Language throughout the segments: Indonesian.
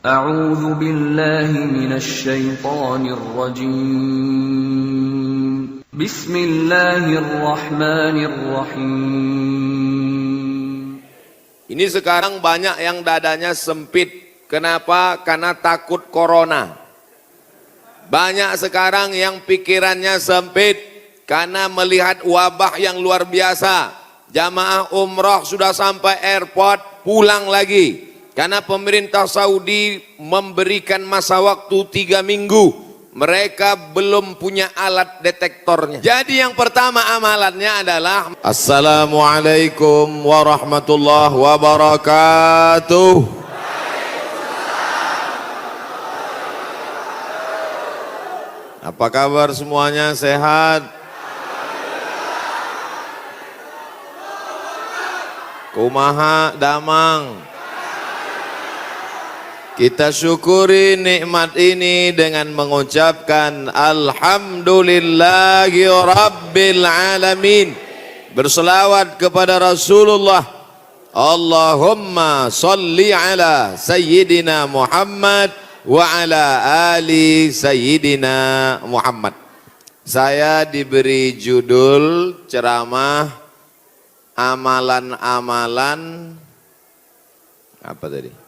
أعوذ بالله من الشيطان الرجيم بسم الله الرحمن الرحيم. Ini sekarang banyak yang dadanya sempit. Kenapa? Karena takut corona. Banyak sekarang yang pikirannya sempit karena melihat wabah yang luar biasa. Jamaah umrah sudah sampai airport, pulang lagi. Karena pemerintah Saudi memberikan masa waktu 3 minggu. Mereka belum punya alat detektornya. Jadi yang pertama amalannya adalah Assalamualaikum warahmatullahi wabarakatuh. Apa kabar semuanya, sehat? Kumaha damang. Kita syukuri nikmat ini dengan mengucapkan Alhamdulillahi Rabbil Alamin. Berselawat kepada Rasulullah. Allahumma salli ala Sayyidina Muhammad wa ala ali Sayyidina Muhammad. Saya diberi judul ceramah amalan-amalan apa tadi?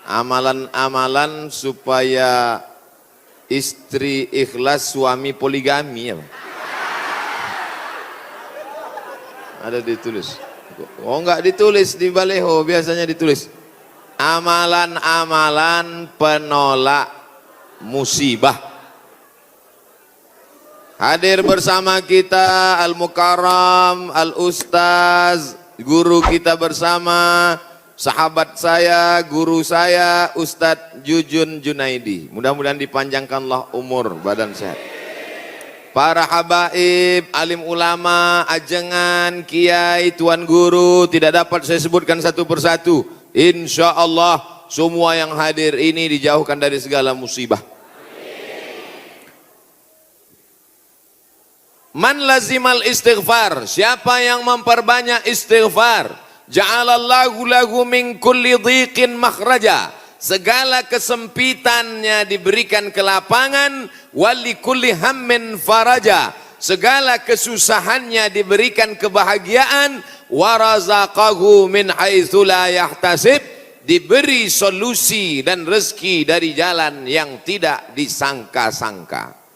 Amalan-amalan supaya istri ikhlas, suami poligami ya. Ada ditulis. Oh enggak ditulis di baleho, biasanya ditulis amalan-amalan penolak musibah. Hadir bersama kita Al-Mukarram, Al-Ustaz, guru kita bersama, sahabat saya, guru saya, Ustadz Jujun Junaidi. Mudah-mudahan dipanjangkanlah umur, badan sehat. Para habaib, alim ulama, ajengan, kiai, tuan guru, tidak dapat saya sebutkan satu persatu. Insya Allah semua yang hadir ini dijauhkan dari segala musibah. Man lazimal istighfar, siapa yang memperbanyak istighfar, ja'alallahu lahu min kulli dhiqin makhraja, segala kesempitannya diberikan kelapangan, wali kulli hammin faraja, segala kesusahannya diberikan kebahagiaan, warazaqahu min haitsu la yahtasib, diberi solusi dan rezeki dari jalan yang tidak disangka-sangka.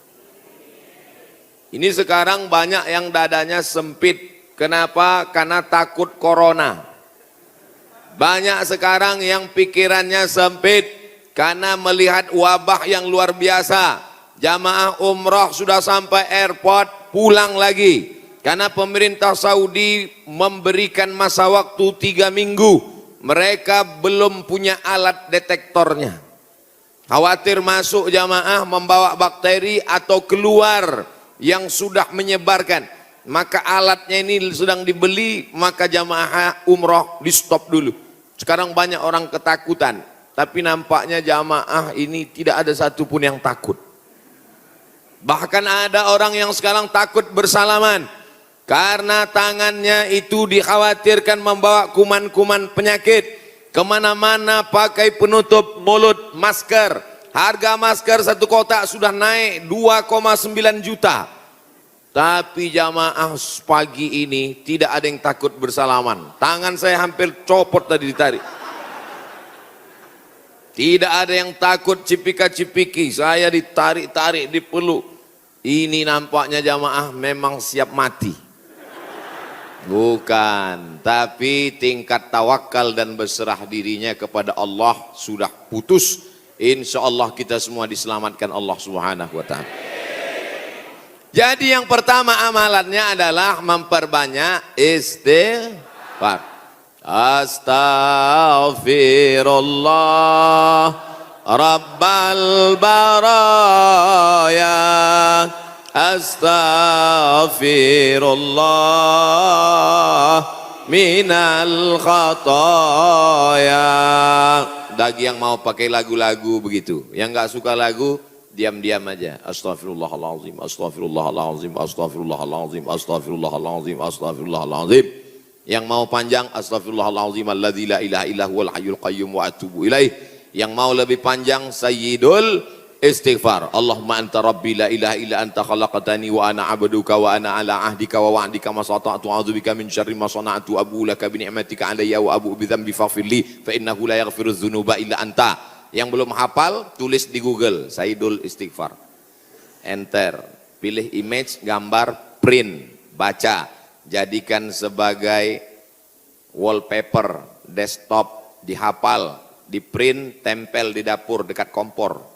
Ini sekarang banyak yang dadanya sempit. Kenapa? Karena takut corona. Banyak sekarang yang pikirannya sempit karena melihat wabah yang luar biasa. Jamaah umrah sudah sampai airport, pulang lagi. Karena pemerintah Saudi memberikan masa waktu 3 minggu. Mereka belum punya alat detektornya. Khawatir masuk jamaah membawa bakteri atau keluar yang sudah menyebarkan. Maka alatnya ini sedang dibeli, maka jamaah umrah di stop dulu. Sekarang banyak orang ketakutan, tapi nampaknya jamaah ini tidak ada satupun yang takut. Bahkan ada orang yang sekarang takut bersalaman karena tangannya itu dikhawatirkan membawa kuman-kuman penyakit. Kemana-mana pakai penutup mulut, masker. Harga masker satu kotak sudah naik 2,9 juta. Tapi jamaah pagi ini tidak ada yang takut bersalaman. Tangan saya hampir copot tadi ditarik. Tidak ada yang takut cipika-cipiki. Saya ditarik-tarik, dipeluk. Ini nampaknya jamaah memang siap mati. Bukan, tapi tingkat tawakal dan berserah dirinya kepada Allah sudah putus. Insya Allah kita semua diselamatkan Allah Subhanahu wa ta'ala. Jadi yang pertama amalannya adalah memperbanyak istighfar. Astaghfirullah Rabbal baraya, astaghfirullah minal khataya. Bagi yang mau pakai lagu-lagu begitu, yang nggak suka lagu diam-diam aja. Astaghfirullahaladzim, astaghfirullahaladzim, astaghfirullahaladzim, astaghfirullahaladzim, astaghfirullahaladzim. Yang mau panjang, astaghfirullahaladzim alladzi la ilaha illa huwal hayyul qayyum wa atubu ilaih. Yang mau lebih panjang, Sayyidul Istighfar. Allahumma anta rabbi la ilaha illa anta khalaqtani wa ana abduka wa ana ala ahdika wa wa'dika ma sata'tu a'udzubika min syarri ma sana'tu abu laka bi ni'matika alayya wa abu bi dzambi faghfirli fa innahu la yaghfiru dzunuba illa anta. Yang belum hafal, tulis di Google Sayyidul Istighfar. Enter, pilih image, gambar, print, baca, jadikan sebagai wallpaper, desktop, dihafal, di print, tempel di dapur dekat kompor.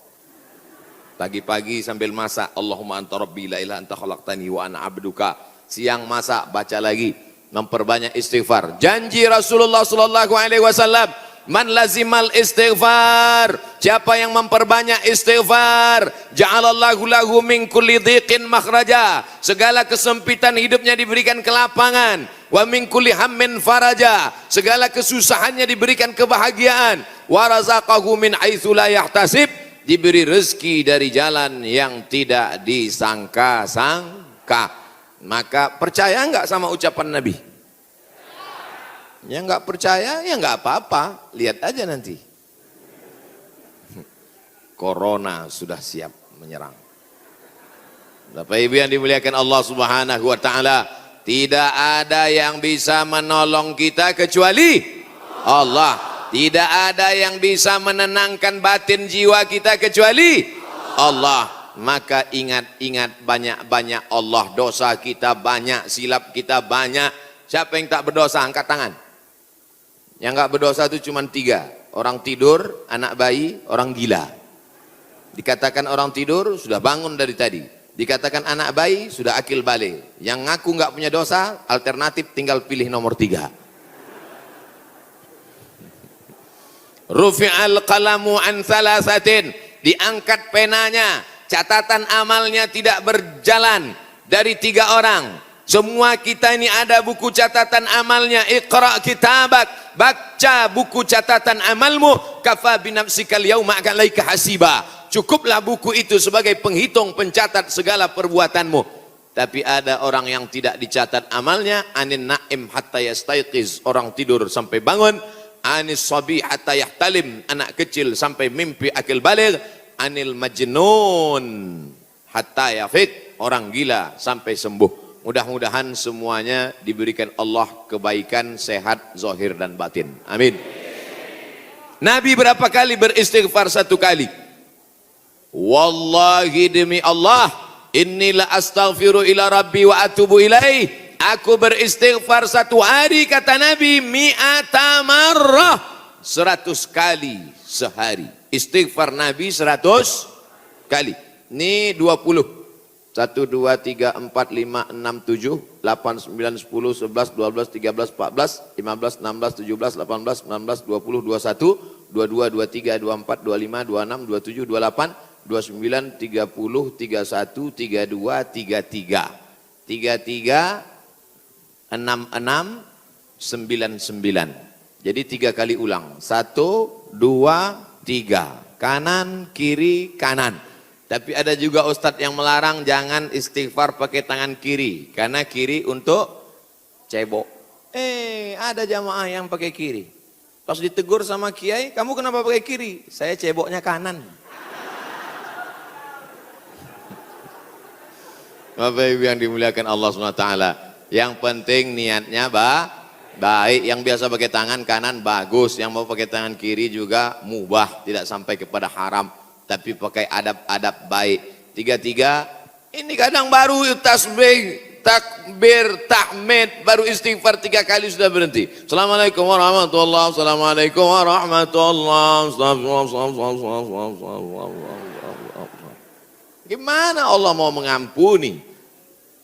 Pagi-pagi sambil masak, Allahumma anta rabbi la ilaha anta khalaqtani wa ana abduka. Siang masak, baca lagi, memperbanyak istighfar. Janji Rasulullah sallallahu alaihi wasallam, man lazimal istighfar, siapa yang memperbanyak istighfar, ja'alallahu lahu min kulli dhiqin makhraja, segala kesempitan hidupnya diberikan kelapangan, wa min kulli hammin faraja, segala kesusahannya diberikan kebahagiaan, wa razaqahu min haitsu la yahtasib, diberi rezeki dari jalan yang tidak disangka-sangka. Maka percaya enggak sama ucapan Nabi? Ya enggak percaya, ya enggak apa-apa, lihat aja nanti. Corona sudah siap menyerang. Bapak Ibu yang dimuliakan Allah Subhanahu wa taala, tidak ada yang bisa menolong kita kecuali Allah. Tidak ada yang bisa menenangkan batin jiwa kita kecuali Allah. Maka ingat-ingat banyak-banyak Allah. Dosa kita banyak, silap kita banyak. Siapa yang tak berdosa? Angkat tangan. Yang enggak berdosa itu cuma 3. Orang tidur, anak bayi, orang gila. Dikatakan orang tidur, sudah bangun dari tadi. Dikatakan anak bayi, sudah akil balik. Yang ngaku enggak punya dosa, alternatif tinggal pilih nomor 3. Rufi'al qalamu an thalathatin, diangkat penanya, catatan amalnya tidak berjalan dari 3 orang. Semua kita ini ada buku catatan amalnya. Iqra kitabak, baca buku catatan amalmu, kafa binafsikal yauma alaika hasiba. Cukuplah buku itu sebagai penghitung pencatat segala perbuatanmu. Tapi ada orang yang tidak dicatat amalnya, anin naim hatta yastayqiz, orang tidur sampai bangun. Anis sabi hatta yahtalim, anak kecil sampai mimpi akil baligh. Anil majnun hatta yafik, orang gila sampai sembuh. Mudah-mudahan semuanya diberikan Allah kebaikan, sehat, zahir dan batin. Amin. Nabi berapa kali beristighfar? 1 kali. Wallahi demi Allah, innila astaghfiru ila rabbi wa atubu ilaih. Aku beristighfar 1 hari, kata Nabi, mi'ata marrah, 100 kali sehari. Istighfar Nabi 100 kali. Ini 20. 1, 2, 3, 4, 5, 6, 7, 8, 9, 10, 11, 12, 13, 14, 15, 16, 17, 18, 19, 20, 21, 22, 23, 24, 25, 26, 27, 28, 29, 30, 31, 32, 33. 33, 66, 99. Jadi 3 kali ulang. 1, 2, 3. Kanan, kiri, kanan. Tapi ada juga ustadz yang melarang jangan istighfar pakai tangan kiri. Karena kiri untuk cebok. Ada jamaah yang pakai kiri. Pas ditegur sama kiai, kamu kenapa pakai kiri? Saya ceboknya kanan. Bapak Ibu yang dimuliakan Allah SWT. Yang penting niatnya baik. Yang biasa pakai tangan kanan bagus. Yang mau pakai tangan kiri juga mubah. Tidak sampai kepada haram. Tapi pakai adab-adab baik. 3, ini kadang baru tasbih, takbir, tahmid, baru istighfar 3 kali sudah berhenti. Assalamualaikum warahmatullahi wabarakatuh. Assalamualaikum warahmatullahi wabarakatuh. Gimana Allah mau mengampuni?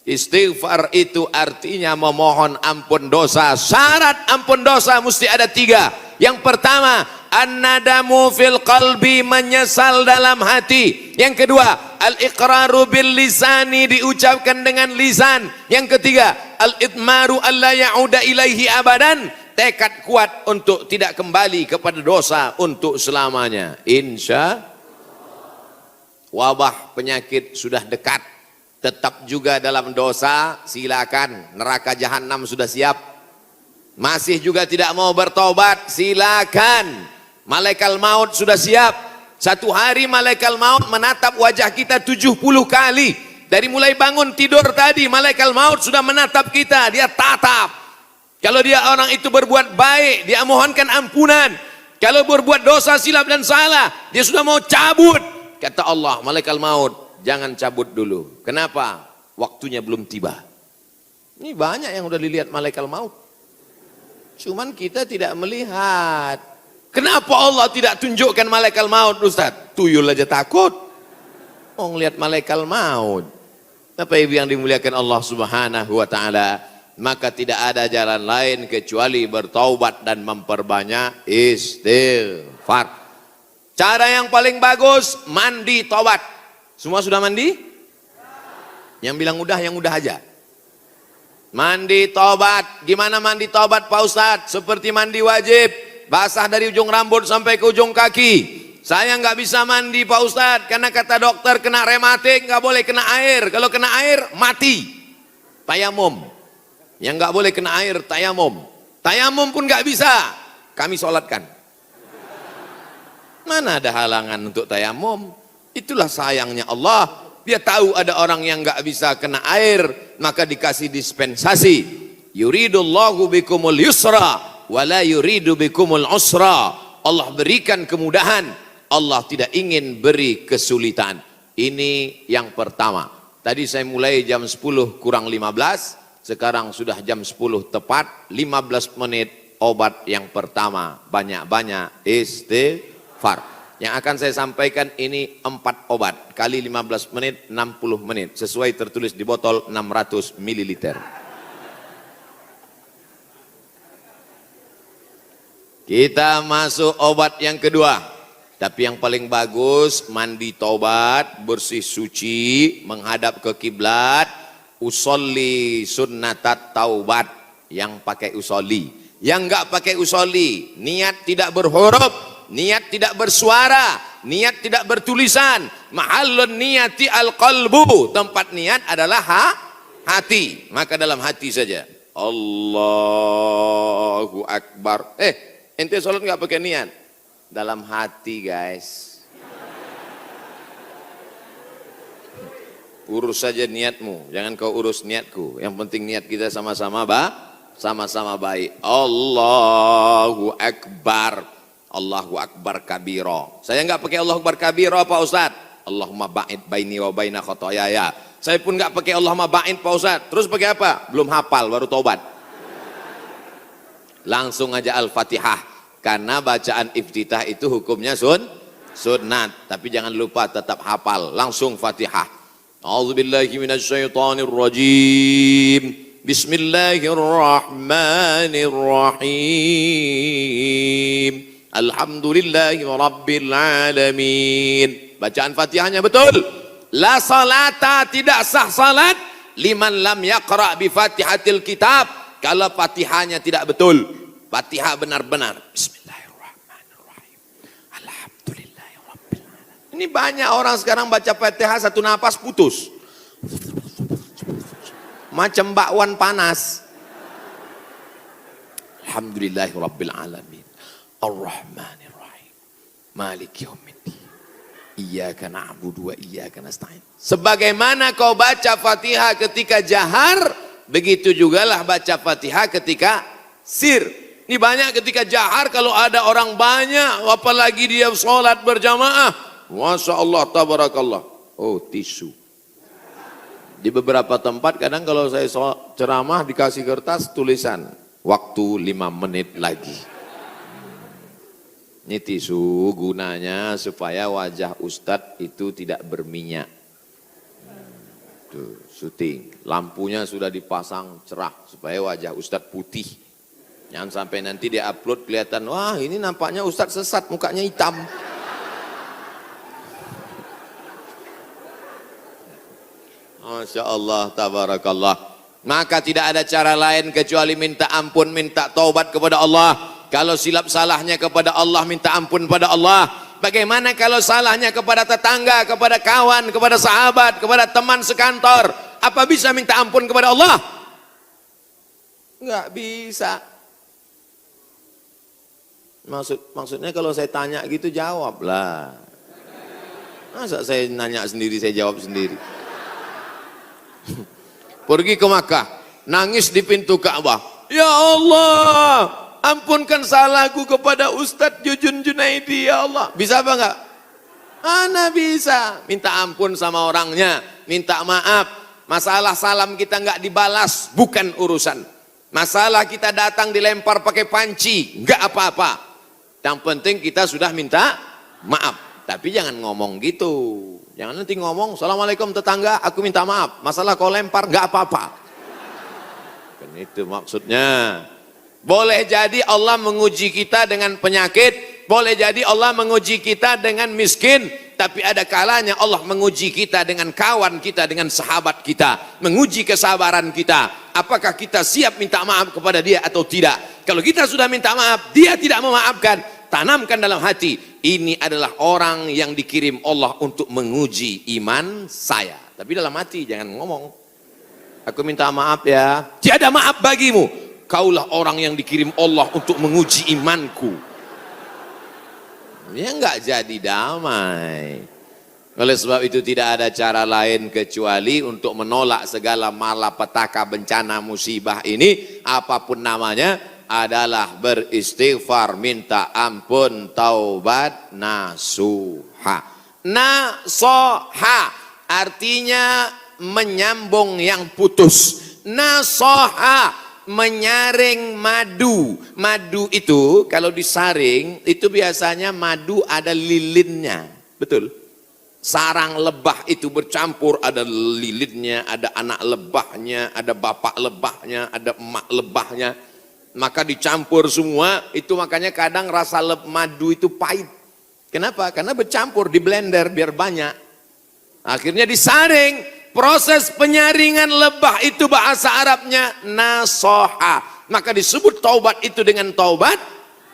Istighfar itu artinya memohon ampun dosa. Syarat ampun dosa mesti ada 3. Yang pertama, an-nadamu fil qalbi, menyesal dalam hati. Yang kedua, al-iqraru bil lisani, diucapkan dengan lisan. Yang ketiga, al-itmaru alla ya'uda ilaihi abadan, tekad kuat untuk tidak kembali kepada dosa untuk selamanya. Insya wabah penyakit sudah dekat, tetap juga dalam dosa, silakan. Neraka jahanam sudah siap. Masih juga tidak mau bertobat, silakan. Malaikat maut sudah siap. Satu hari malaikat maut menatap wajah kita 70 kali. Dari mulai bangun tidur tadi, malaikat maut sudah menatap kita. Dia tatap. Kalau dia orang itu berbuat baik, dia mohonkan ampunan. Kalau berbuat dosa, silap dan salah, dia sudah mau cabut. Kata Allah, malaikat maut, jangan cabut dulu. Kenapa? Waktunya belum tiba. Ini banyak yang udah dilihat malaikat maut. Cuman kita tidak melihat. Kenapa Allah tidak tunjukkan malaikat maut, Ustaz? Tuyul aja takut. Mau ngelihat malaikat maut. Apa yang dimuliakan Allah Subhanahu wa taala? Maka tidak ada jalan lain kecuali bertaubat dan memperbanyak istighfar. Cara yang paling bagus, mandi taubat. Semua sudah mandi? Yang bilang udah, yang udah aja. Mandi taubat. Gimana mandi taubat Pak Ustadz? Seperti mandi wajib. Basah dari ujung rambut sampai ke ujung kaki. Saya nggak bisa mandi Pak Ustadz, karena kata dokter kena rematik, nggak boleh kena air. Kalau kena air, mati. Tayamum. Yang nggak boleh kena air, tayamum. Tayamum pun nggak bisa. Kami sholatkan. Mana ada halangan untuk tayamum? Itulah sayangnya Allah. Dia tahu ada orang yang nggak bisa kena air, maka dikasih dispensasi. Yuridullahu bikumul yusra wala yuridu bikumul usra. Allah berikan kemudahan, Allah tidak ingin beri kesulitan. Ini yang pertama. Tadi saya mulai jam 10 kurang 15, sekarang sudah jam 10 tepat, 15 menit obat yang pertama. Banyak-banyak istighfar. Yang akan saya sampaikan ini 4 obat, kali 15 menit, 60 menit. Sesuai tertulis di botol 600 ml. Kita masuk obat yang kedua. Tapi yang paling bagus, mandi taubat, bersih suci, menghadap ke kiblat, usolli sunnatat taubat. Yang pakai usolli. Yang enggak pakai usolli, niat tidak berhuruf, niat tidak bersuara, niat tidak bertulisan. Mahallun niyati al-qalbu. Tempat niat adalah hati. Maka dalam hati saja. Allahu Akbar. Ente sholat nggak pakai niat? Dalam hati guys. Urus saja niatmu, jangan kau urus niatku. Yang penting niat kita sama-sama baik. Allahu Akbar. Allahu Akbar kabiro. Saya nggak pakai Allahu Akbar kabiro Pak Ustadz. Allahumma ba'id baini wa baina khotoyaya. Saya pun nggak pakai Allahumma ba'id Pak Ustadz. Terus pakai apa? Belum hafal, baru taubat. Langsung aja Al-Fatihah. Karena bacaan iftitah itu hukumnya sunnat. Tapi jangan lupa tetap hafal. Langsung Fatihah. A'udzubillahi minasyaitonirrajim. Bismillahirrahmanirrahim. Alhamdulillahi rabbil alamin. Bacaan Fatihahnya betul. La salata, tidak sah salat liman lam yaqra bi Fatihatil kitab. Kalau Fatihahnya tidak betul. Fatihah benar-benar. Bismillahirrahmanirrahim. Alhamdulillahirabbil alamin. Ini banyak orang sekarang baca Fatihah satu napas putus. Macam bakwan panas. Alhamdulillahirabbil alamin. Ar-Rahmanirrahim. Maliki yaumiddin. Iyyaka na'budu wa iyyaka nasta'in. Sebagaimana kau baca Fatihah ketika jahar, begitu jugalah baca Fatihah ketika sir. Ini banyak ketika jahar, kalau ada orang banyak, apalagi dia sholat berjamaah, Masya Allah, tabarakallah. Oh, tisu. Di beberapa tempat kadang kalau saya ceramah dikasih kertas tulisan, waktu 5 menit lagi. Ini tisu gunanya supaya wajah Ustadz itu tidak berminyak. Tuh, syuting. Lampunya sudah dipasang cerah supaya wajah Ustadz putih. Jangan sampai nanti dia upload kelihatan, wah ini nampaknya Ustadz sesat, mukanya hitam. Masya Allah, tabarakallah. Maka tidak ada cara lain kecuali minta ampun, minta taubat kepada Allah. Kalau silap salahnya kepada Allah, minta ampun kepada Allah. Bagaimana kalau salahnya kepada tetangga, kepada kawan, kepada sahabat, kepada teman sekantor? Apa bisa minta ampun kepada Allah? Enggak bisa. Maksudnya kalau saya tanya gitu jawablah. Masa saya nanya sendiri, saya jawab sendiri. Pergi ke Makkah, nangis di pintu Ka'bah. Ya Allah, ampunkan salahku kepada Ustadz Jujun Junaidi, ya Allah. Bisa apa enggak? Ana bisa. Minta ampun sama orangnya, minta maaf. Masalah salam kita enggak dibalas, bukan urusan. Masalah kita datang dilempar pakai panci, enggak apa-apa. Yang penting kita sudah minta maaf. Tapi jangan ngomong gitu. Jangan nanti ngomong, Assalamualaikum tetangga, aku minta maaf. Masalah kau lempar, enggak apa-apa. Kan itu maksudnya. Boleh jadi Allah menguji kita dengan penyakit. Boleh jadi Allah menguji kita dengan miskin. Tapi ada kalanya Allah menguji kita dengan kawan kita, dengan sahabat kita. Menguji kesabaran kita. Apakah kita siap minta maaf kepada dia atau tidak. Kalau kita sudah minta maaf, dia tidak memaafkan. Tanamkan dalam hati, ini adalah orang yang dikirim Allah untuk menguji iman saya. Tapi dalam hati jangan ngomong, aku minta maaf ya. Tiada maaf bagimu. Kaulah orang yang dikirim Allah untuk menguji imanku. Ya enggak jadi damai. Oleh sebab itu tidak ada cara lain kecuali untuk menolak segala malapetaka, bencana, musibah ini, apapun namanya, adalah beristighfar, minta ampun, taubat, nasuha. Nasoha artinya menyambung yang putus. Nasoha menyaring madu. Madu itu kalau disaring itu biasanya madu ada lilinnya, betul. Sarang lebah itu bercampur, ada lilinnya, ada anak lebahnya, ada bapak lebahnya, ada emak lebahnya. Maka dicampur semua, itu makanya kadang rasa madu itu pahit. Kenapa? Karena bercampur, di blender biar banyak. Akhirnya disaring. Proses penyaringan lebah itu bahasa Arabnya nasoha. Maka disebut taubat itu dengan taubat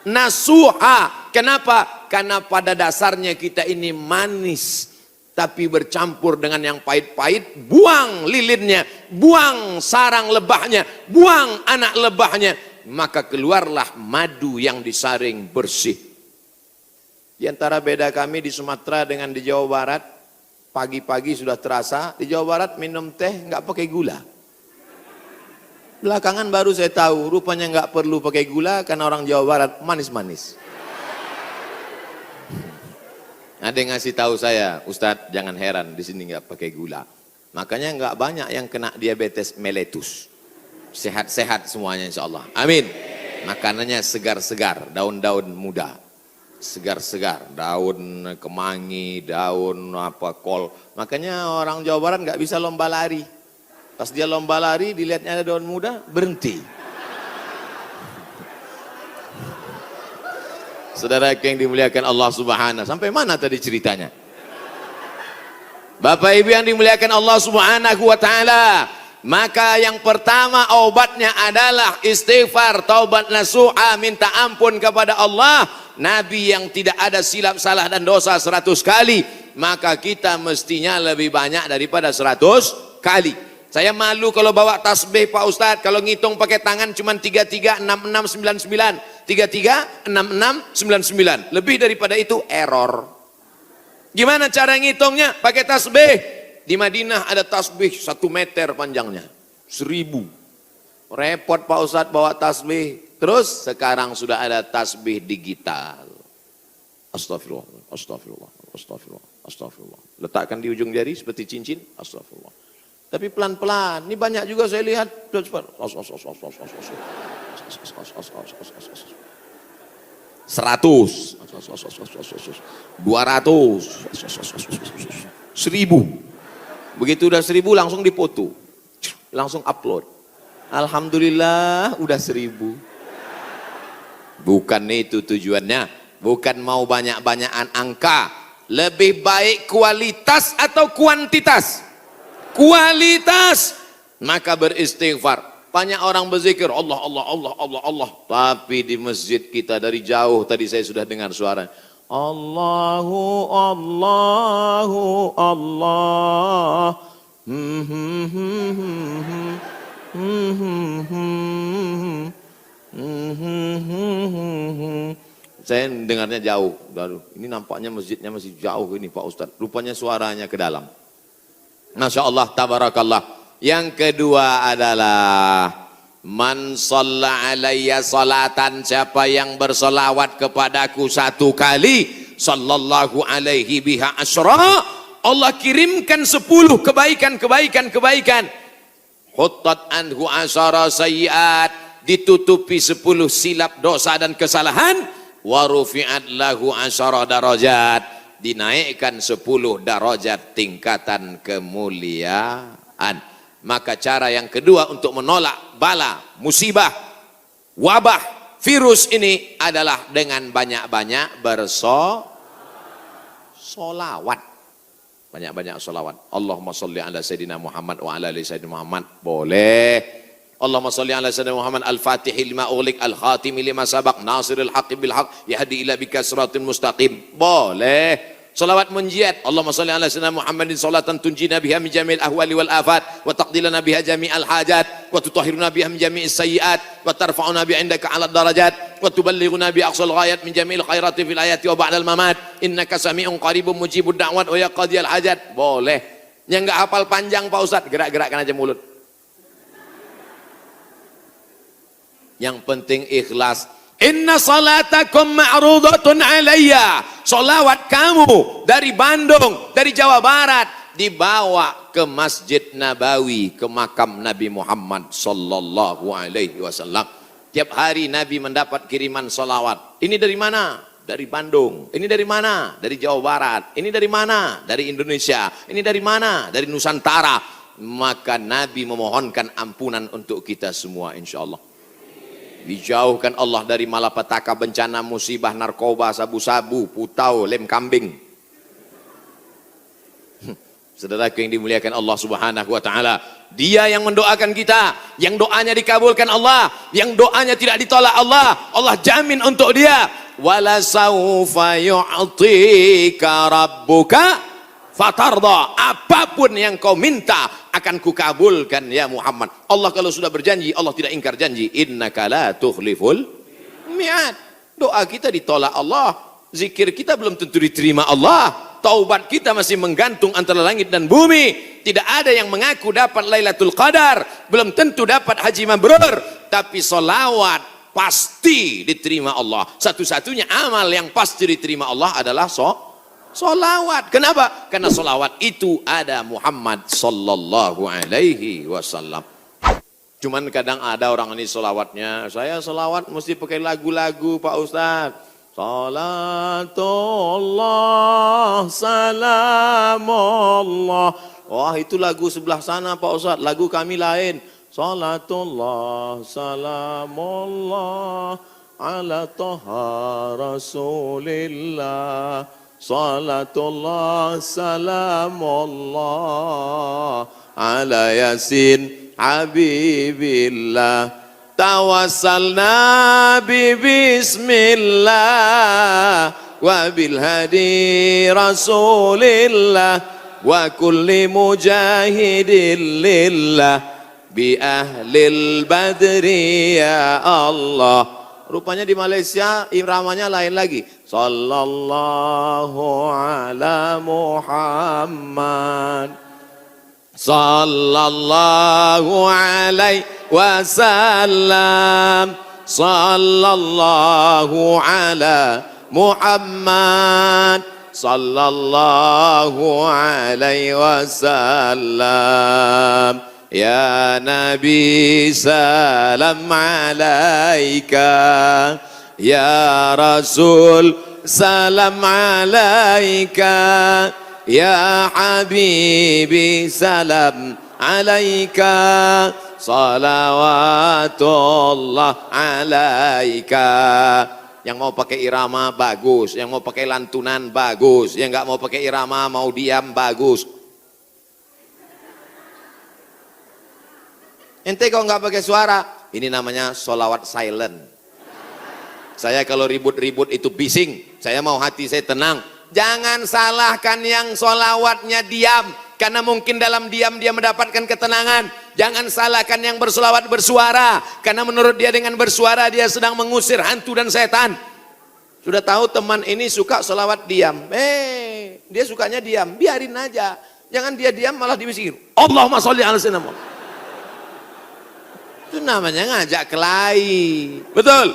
nasuha. Kenapa? Karena pada dasarnya kita ini manis, tapi bercampur dengan yang pahit-pahit. Buang lilinnya, buang sarang lebahnya, buang anak lebahnya. Maka keluarlah madu yang disaring bersih. Di antara beda kami di Sumatera dengan di Jawa Barat, pagi-pagi sudah terasa, di Jawa Barat minum teh nggak pakai gula. Belakangan baru saya tahu, rupanya nggak perlu pakai gula karena orang Jawa Barat manis-manis. Ada yang ngasih tahu saya, Ustadz jangan heran di sini nggak pakai gula. Makanya nggak banyak yang kena diabetes meletus. Sehat-sehat semuanya insya Allah. Amin. Makanannya segar-segar, daun-daun muda. Segar-segar, daun kemangi, daun kol. Makanya orang Jawa Barat nggak bisa lomba lari. Pas dia lomba lari, dilihatnya ada daun muda, berhenti. Saudara yang dimuliakan Allah Subhanahu. Sampai mana tadi ceritanya? Bapak Ibu yang dimuliakan Allah Subhanahu wa taala. Maka yang pertama obatnya adalah istighfar, taubat nasuha, minta ampun kepada Allah. Nabi yang tidak ada silap, salah dan dosa 100 kali, maka kita mestinya lebih banyak daripada 100 kali. Saya malu kalau bawa tasbih Pak Ustadz, kalau ngitung pakai tangan cuma 336699, 336699. Lebih daripada itu error. Gimana cara ngitungnya? Pakai tasbih. Di Madinah ada tasbih 1 meter panjangnya, 1000. Repot Pak Ustadz bawa tasbih. Terus sekarang sudah ada tasbih digital. Astagfirullah, astagfirullah, astagfirullah, astagfirullah. Letakkan di ujung jari seperti cincin, astagfirullah. Tapi pelan-pelan. Ini banyak juga saya lihat. 100, 200, 1000. Begitu udah 1000 langsung dipoto, langsung upload. Alhamdulillah udah 1000. Bukan itu tujuannya, bukan mau banyak-banyakan angka. Lebih baik kualitas atau kuantitas? Kualitas. Maka beristighfar. Banyak orang berzikir Allah, Allah, Allah, Allah, Allah. Tapi di masjid kita dari jauh tadi saya sudah dengar suara Allahu, Allahu, Allah. Saya dengarnya jauh. Ini nampaknya masjidnya masih jauh ini Pak Ustadz. Rupanya suaranya ke dalam. Masya Allah, tabarakallah. Yang kedua adalah man shalla alayya salatan, siapa yang bersolawat kepadaku satu kali, sallallahu alaihi biha asyra, Allah kirimkan 10 kebaikan. Huttat anhu asyara sayyiat, ditutupi 10 silap dosa dan kesalahan. Wa rufi'at lahu asyara darajat, dinaikkan 10 darajat tingkatan kemuliaan. Maka cara yang kedua untuk menolak bala, musibah, wabah, virus ini adalah dengan banyak-banyak bersolawat. Banyak-banyak solawat. Allahumma salli ala Sayyidina Muhammad wa ala ali Sayyidina Muhammad. Boleh. Allahumma salli ala Sayyidina Muhammad al-Fatihi lima ughliq al-Khatimi lima sabaq nasiril haqqi bil haqq yahdi ila bika siratal mustaqim. Boleh. Salawat munjiat. Allahumma salli ala Sayyidina Muhammadin salatan tunjina biha min jami'il ahwali wal afat wa taqdilana biha jami'al hajat wa tutahhiruna biha min jami'is sayyiat wa tarfa'una bi 'indaka 'ala darajat wa tuballighuna bi aqsal ghayat min jami'il khairati fil ayati wa ba'dal mamat innaka sami'un qaribun mujibud da'wat wa ya qadiyal hajat. Boleh. Yang enggak hafal panjang Pak Ustaz, gerak-gerakkan aja mulut. Yang penting ikhlas. Inna salatakum ma'rudatun alayya. Salawat kamu dari Bandung, dari Jawa Barat dibawa ke Masjid Nabawi, ke makam Nabi Muhammad sallallahu alaihi wasallam. Tiap hari Nabi mendapat kiriman salawat. Ini dari mana? Dari Bandung. Ini dari mana? Dari Jawa Barat. Ini dari mana? Dari Indonesia. Ini dari mana? Dari Nusantara. Maka Nabi memohonkan ampunan untuk kita semua insyaallah. Dijauhkan Allah dari malapetaka, bencana, musibah, narkoba, sabu-sabu, putau, lem kambing. Saudaraku yang dimuliakan Allah Subhanahu wa taala, Dia yang mendoakan kita, yang doanya dikabulkan Allah, yang doanya tidak ditolak Allah, Allah jamin untuk dia. Wala saufa yu'tika rabbuka fatarda, apapun yang kau minta akan kukabulkan ya Muhammad. Allah kalau sudah berjanji, Allah tidak ingkar janji. Innaka la tukhliful mi'ad. Doa kita ditolak Allah, zikir kita belum tentu diterima Allah, taubat kita masih menggantung antara langit dan bumi. Tidak ada yang mengaku dapat Lailatul Qadar, belum tentu dapat haji mabrur, tapi solawat pasti diterima Allah. Satu-satunya amal yang pasti diterima Allah adalah solawat. Kenapa? Karena solawat itu ada Muhammad sallallahu alaihi wasallam. Cuman kadang ada orang ini solawatnya, saya solawat mesti pakai lagu-lagu Pak Ustadz. Salatullah salamullah. Wah itu lagu sebelah sana Pak Ustadz, lagu kami lain. Salatullah salamullah ala toha rasulillah. Salatullah salamullah ala yasin habibillah. Tawassalna bismillah wa bil hadi rasulillah wa kulli mujahidin lillah bi ahlil badri ya Allah. Rupanya di Malaysia iramanya lain lagi. Sallallahu ala Muhammad. Sallallahu alaihi wasallam. Sallallahu ala Muhammad. Sallallahu alaihi wasallam. Ya Nabi salam alaika, ya Rasul salam alaika, ya Habibi salam alaika, salawatullah alaika. Yang mau pakai irama bagus, yang mau pakai lantunan bagus, yang nggak mau pakai irama mau diam bagus. Ente kalau nggak pakai suara, ini namanya solawat silent. Saya kalau ribut-ribut itu bising, saya mau hati saya tenang. Jangan salahkan yang solawatnya diam, karena mungkin dalam diam dia mendapatkan ketenangan. Jangan salahkan yang bersolawat bersuara, karena menurut dia dengan bersuara dia sedang mengusir hantu dan setan. Sudah tahu teman ini suka selawat diam. Dia sukanya diam, biarin aja. Jangan dia diam malah dibisir. Allahumma sholli ala sayyidina Muhammad. Itu namanya ngajak kelahi. Betul?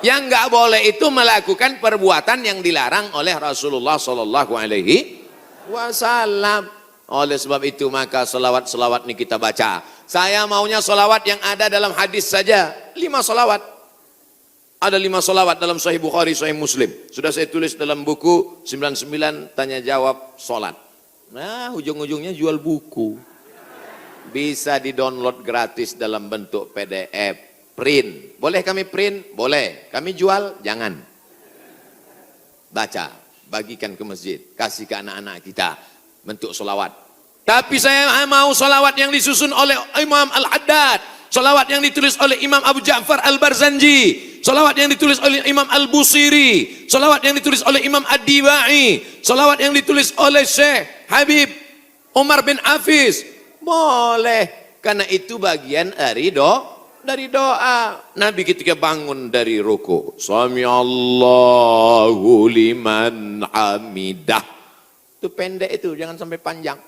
Yang nggak boleh itu melakukan perbuatan yang dilarang oleh Rasulullah Sallallahu Alaihi Wasallam. Oleh sebab itu maka selawat-selawat ini kita baca. Saya maunya selawat yang ada dalam hadis saja. 5 selawat. Ada 5 selawat dalam Sahih Bukhari, Sahih Muslim. Sudah saya tulis dalam buku 99 tanya jawab solat. Nah, ujung-ujungnya jual buku. Bisa di-download gratis dalam bentuk PDF. Print. Boleh kami print? Boleh. Kami jual? Jangan. Baca. Bagikan ke masjid. Kasih ke anak-anak kita. Bentuk selawat. Tapi saya mau selawat yang disusun oleh Imam Al-Haddad. Selawat yang ditulis oleh Imam Abu Ja'far Al-Barzanji. Selawat yang ditulis oleh Imam Al-Busiri. Selawat yang ditulis oleh Imam Ad-Dibai. Selawat yang ditulis oleh Syekh Habib Umar bin Hafiz. Boleh. Karena itu bagian dari doa. Nabi ketika bangun dari ruku. Sami Allahu liman hamidah. Itu pendek itu. Jangan sampai panjang.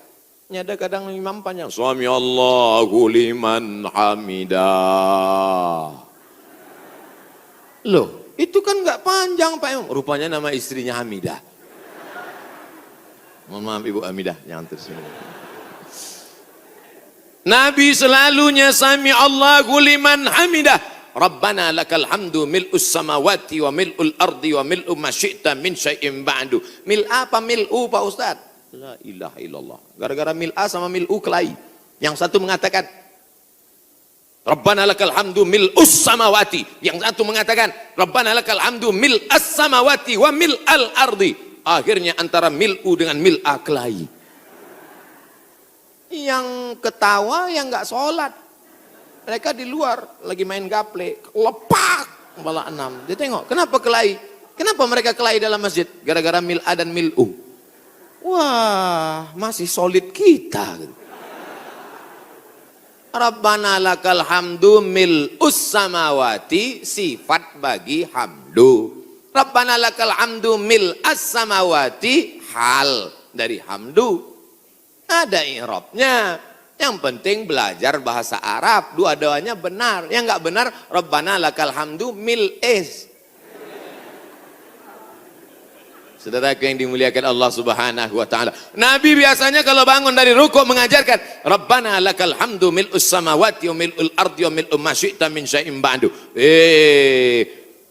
Ada kadang imam panjang. Sami Allahu liman hamidah. Loh, itu kan nggak panjang Pak Imam. Rupanya nama istrinya Hamidah. Mohon maaf Ibu Hamidah, jangan tersinggung. Nabi selalunya Sami Allahu liman hamidah. Rabbana lakal hamdu mil'us samawati wa mil'ul ardi wa mil'u ma syi'ta min syai'in ba'du. Mil apa mil'u Pak Ustaz? La ilaha illallah. Gara-gara mil'a sama mil'u kelahi. Yang satu mengatakan Rabbana lakal hamdu mil'us samawati. Yang satu mengatakan Rabbana lakal hamdu mil'as samawati wa mil'al ardi. Akhirnya antara mil'u dengan mil'a kelahi. Yang ketawa yang enggak sholat. Mereka di luar lagi main gaple. Lepak kepala 6. Dia tengok kenapa kelahi? Kenapa mereka kelahi dalam masjid? Gara-gara mil'a dan mil'u. Wah, masih solid kita. Rabbana lakal hamdu mil'us samawati, sifat bagi hamdu. Rabbana lakal hamdu mil'as samawati, hal dari hamdu. Ada i'rabnya. Yang penting belajar bahasa Arab. Dua-duanya benar. Yang enggak benar, Rabbana lakal hamdu mil'is. Saudaraku yang dimuliakan Allah Subhanahu wa taala. Nabi biasanya kalau bangun dari rukuk mengajarkan Rabbana lakal hamdu mil'us samawati wa mil'ul ardi wa mil'u ma syi'ta min syai'in ba'du.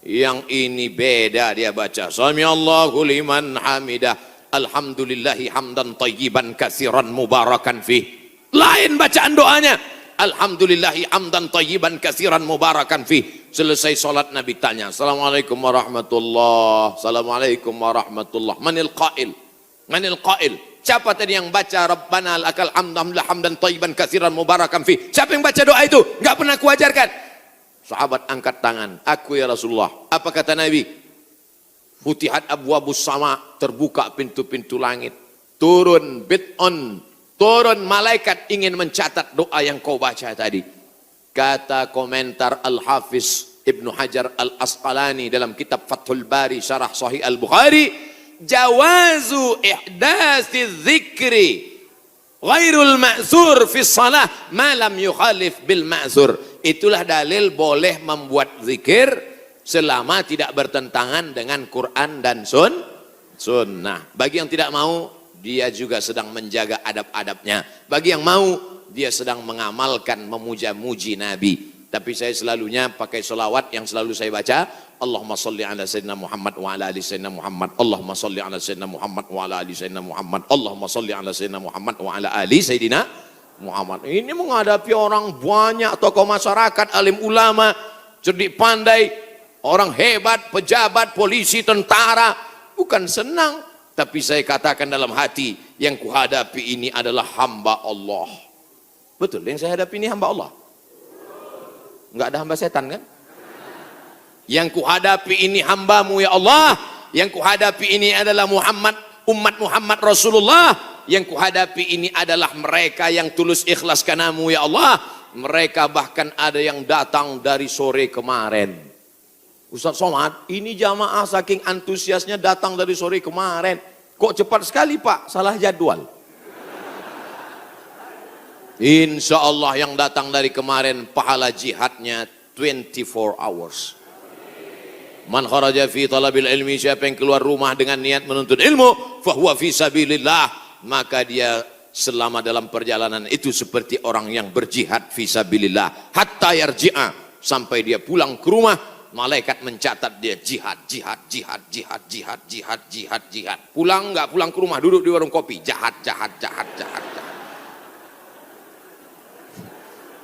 Yang ini beda dia baca. Sami Allahu liman hamidah. Alhamdulillahi hamdan tayyiban katsiran mubarakan fih. Lain bacaan doanya. Alhamdulillahi hamdan tayyiban katsiran mubarakan fih. Selesai sholat Nabi tanya, Assalamualaikum warahmatullah. Assalamualaikum warahmatullah. Manil qail? Manil qail? Siapa tadi yang baca Rabbana lakal hamdan tayyiban katsiran mubarakan fih? Siapa yang baca doa itu? Enggak pernah kuajarkan. Sahabat angkat tangan. Aku ya Rasulullah. Apa kata Nabi? Futihat abwabus sama, terbuka pintu-pintu langit. Turun bid'un. Turun malaikat ingin mencatat doa yang kau baca tadi. Kata komentar Al-Hafiz Ibnu Hajar Al-Asqalani dalam kitab Fathul Bari Syarah Sahih Al-Bukhari, jawazu ihdasi dzikri ghairul ma'zur fi shalah ma lam yukhalif bil ma'zur. Itulah dalil boleh membuat zikir selama tidak bertentangan dengan Quran dan sunnah. Bagi yang tidak mau, dia juga sedang menjaga adab-adabnya. Bagi yang mau, dia sedang mengamalkan memuja-muji Nabi. Tapi saya selalunya pakai selawat yang selalu saya baca. Allahumma salli ala sayyidina Muhammad wa ala ali sayyidina Muhammad. Allahumma salli ala sayyidina Muhammad wa ala ali sayyidina Muhammad. Allahumma salli ala sayyidina Muhammad wa ala ali sayyidina Muhammad. Ini menghadapi orang banyak, tokoh masyarakat, alim ulama, cerdik pandai, orang hebat, pejabat, polisi, tentara. Bukan senang. Tapi saya katakan dalam hati, yang kuhadapi ini adalah hamba Allah. Betul, yang saya hadapi ini hamba Allah. Enggak ada hamba setan kan? Yang kuhadapi ini hambamu ya Allah. Yang kuhadapi ini adalah Muhammad, umat Muhammad Rasulullah. Yang kuhadapi ini adalah mereka yang tulus ikhlas karenamu ya Allah. Mereka bahkan ada yang datang dari sore kemarin. Ustaz Somad, ini jamaah saking antusiasnya datang dari sore kemarin. Kok cepat sekali Pak? Salah jadwal. Insya Allah yang datang dari kemarin pahala jihadnya 24 hours. Man kharaja fi talabil ilmi, siapa yang keluar rumah dengan niat menuntut ilmu, fahuwa fi sabilillah, maka dia selama dalam perjalanan itu seperti orang yang berjihad fi sabilillah hatta yarji'a, sampai dia pulang ke rumah, malaikat mencatat dia jihad. Pulang nggak pulang ke rumah, duduk di warung kopi, jahat.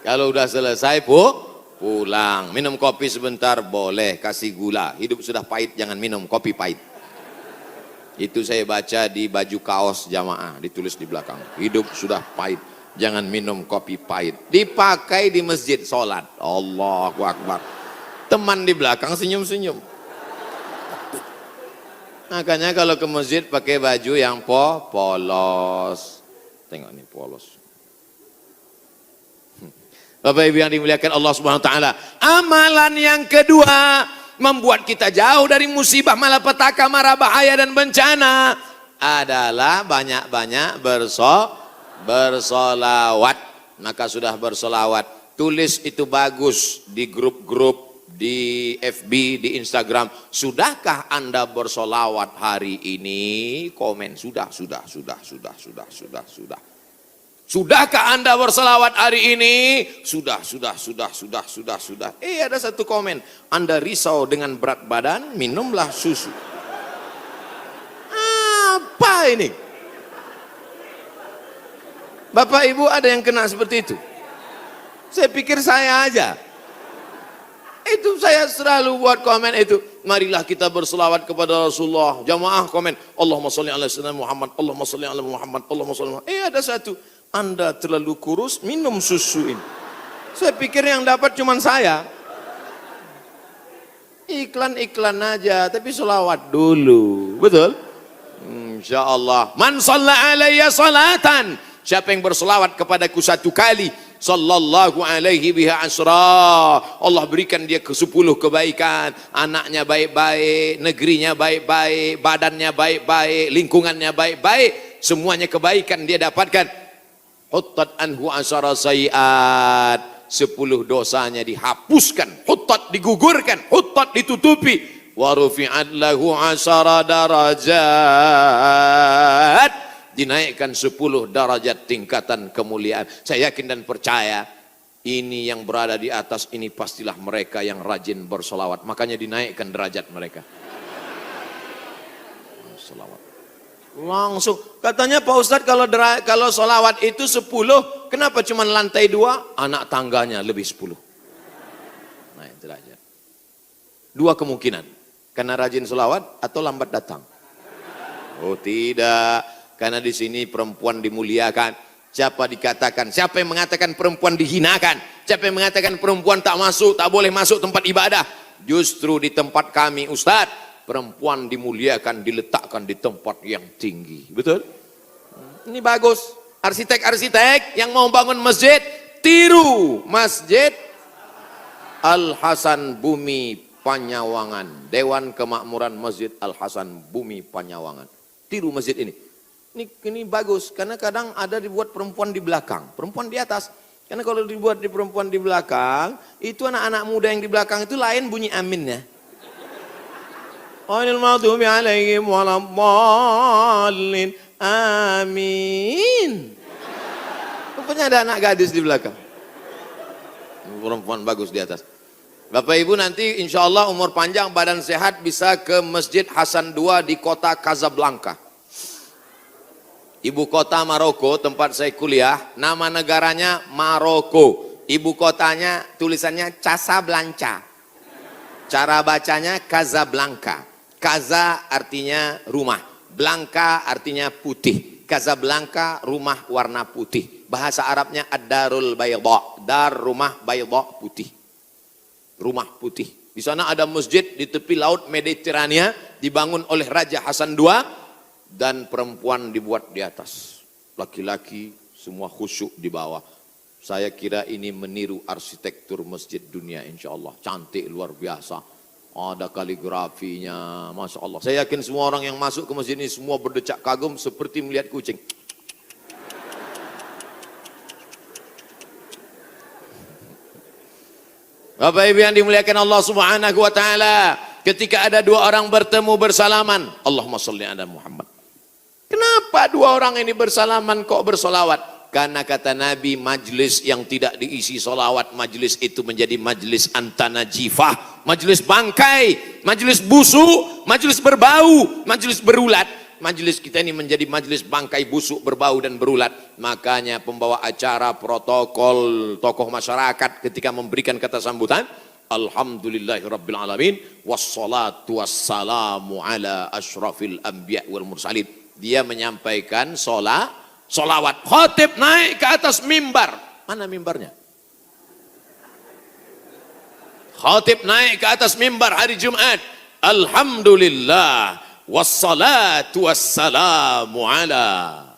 Kalau udah selesai pulang, minum kopi sebentar boleh, kasih gula. Hidup sudah pahit, jangan minum kopi pahit. Itu saya baca di baju kaos jamaah, ditulis di belakang. Hidup sudah pahit, jangan minum kopi pahit. Dipakai di masjid sholat. Allahu Akbar. Teman di belakang senyum-senyum. Makanya kalau ke masjid pakai baju yang polos. Tengok nih polos. Bapak Ibu yang dimuliakan Allah Subhanahu wa taala, amalan yang kedua membuat kita jauh dari musibah, malapetaka, mara bahaya dan bencana adalah banyak-banyak bersolawat. Maka sudah bersolawat, tulis itu bagus di grup-grup, di FB, di Instagram. Sudahkah Anda bersolawat hari ini? Komen sudah. Sudahkah Anda berselawat hari ini? Sudah. Ada satu komen, Anda risau dengan berat badan, minumlah susu. Apa ini? Bapak Ibu ada yang kena seperti itu? Saya pikir saya aja. Itu saya selalu buat komen itu. Marilah kita berselawat kepada Rasulullah. Jamaah komen, Allahumma sholli ala sayyidina Muhammad, Allahumma sholli ala Muhammad, Allahumma sholli ala Muhammad. Ada satu, Anda terlalu kurus, minum susu ini. Saya pikir yang dapat cuma saya. Iklan-iklan aja, tapi selawat dulu. Betul? Insya Allah. Man shalla alayya salatan, siapa yang berselawat kepadaku satu kali, sallallahu alaihi biha asra, Allah berikan dia ke 10 kebaikan. Anaknya baik-baik, negerinya baik-baik, badannya baik-baik, lingkungannya baik-baik, semuanya kebaikan dia dapatkan. Huttat anhu asyara sayiat, 10 dosanya dihapuskan. Huttat digugurkan, huttat ditutupi. Wa rufi'at lahu asyara darajat, dinaikkan 10 derajat tingkatan kemuliaan. Saya yakin dan percaya ini yang berada di atas ini pastilah mereka yang rajin bersolawat, makanya dinaikkan derajat mereka. Solawat. Langsung katanya Pak Ustadz, kalau solawat itu 10, kenapa cuma lantai 2? Anak tangganya lebih 10. Naik derajat. 2 kemungkinan, karena rajin solawat atau lambat datang. Oh tidak, karena di sini perempuan dimuliakan. Siapa yang mengatakan perempuan dihinakan? Siapa yang mengatakan perempuan tak boleh masuk tempat ibadah? Justru di tempat kami Ustadz, perempuan dimuliakan, diletakkan di tempat yang tinggi. Betul? Ini bagus. Arsitek-arsitek yang mau bangun masjid, tiru Masjid Al-Hasan Bumi Panyawangan. Dewan Kemakmuran Masjid Al-Hasan Bumi Panyawangan. Tiru masjid ini. Ini bagus, karena kadang ada dibuat perempuan di belakang, perempuan di atas. Karena kalau dibuat di perempuan di belakang, itu anak-anak muda yang di belakang itu lain bunyi aminnya. Ghairil maghdubi alaihim waladdallin. Amin. Rupanya ada anak gadis di belakang. Perempuan bagus di atas. Bapak Ibu nanti insya Allah umur panjang, badan sehat, bisa ke Masjid Hasan II di kota Casablanca. Ibu kota Maroko, tempat saya kuliah, nama negaranya Maroko. Ibu kotanya tulisannya Casablanca. Cara bacanya Casablanca. Casa artinya rumah, Blanca artinya putih. Casablanca rumah warna putih. Bahasa Arabnya ad-darul bayda, dar rumah bayda putih. Rumah putih. Di sana ada masjid di tepi laut Mediterania, dibangun oleh Raja Hasan II, dan perempuan dibuat di atas. Laki-laki semua khusyuk di bawah. Saya kira ini meniru arsitektur masjid dunia insya Allah. Cantik luar biasa. ada kaligrafinya, Masya Allah. Saya yakin semua orang yang masuk ke masjid ini semua berdecak kagum seperti melihat kucing. Bapak Ibu yang dimuliakan Allah Subhanahu wa taala, ketika ada dua orang bertemu bersalaman, Allahumma sholli ala Muhammad. Kenapa dua orang ini bersalaman kok bersolawat? Karena kata Nabi, majlis yang tidak diisi solawat, majlis itu menjadi majlis antanajifah, majlis bangkai, majlis busuk, majlis berbau, majlis berulat. Majlis kita ini menjadi majlis bangkai, busuk, berbau dan berulat. Makanya pembawa acara, protokol, tokoh masyarakat ketika memberikan kata sambutan, Alhamdulillahirabbil alamin wassalatu wassalamu ala asyrafil anbiya wal mursalin. Dia menyampaikan solawat. Khatib naik ke atas mimbar. Mana mimbarnya? Khatib naik ke atas mimbar hari Jumat. Alhamdulillah wassalatu wassalamu ala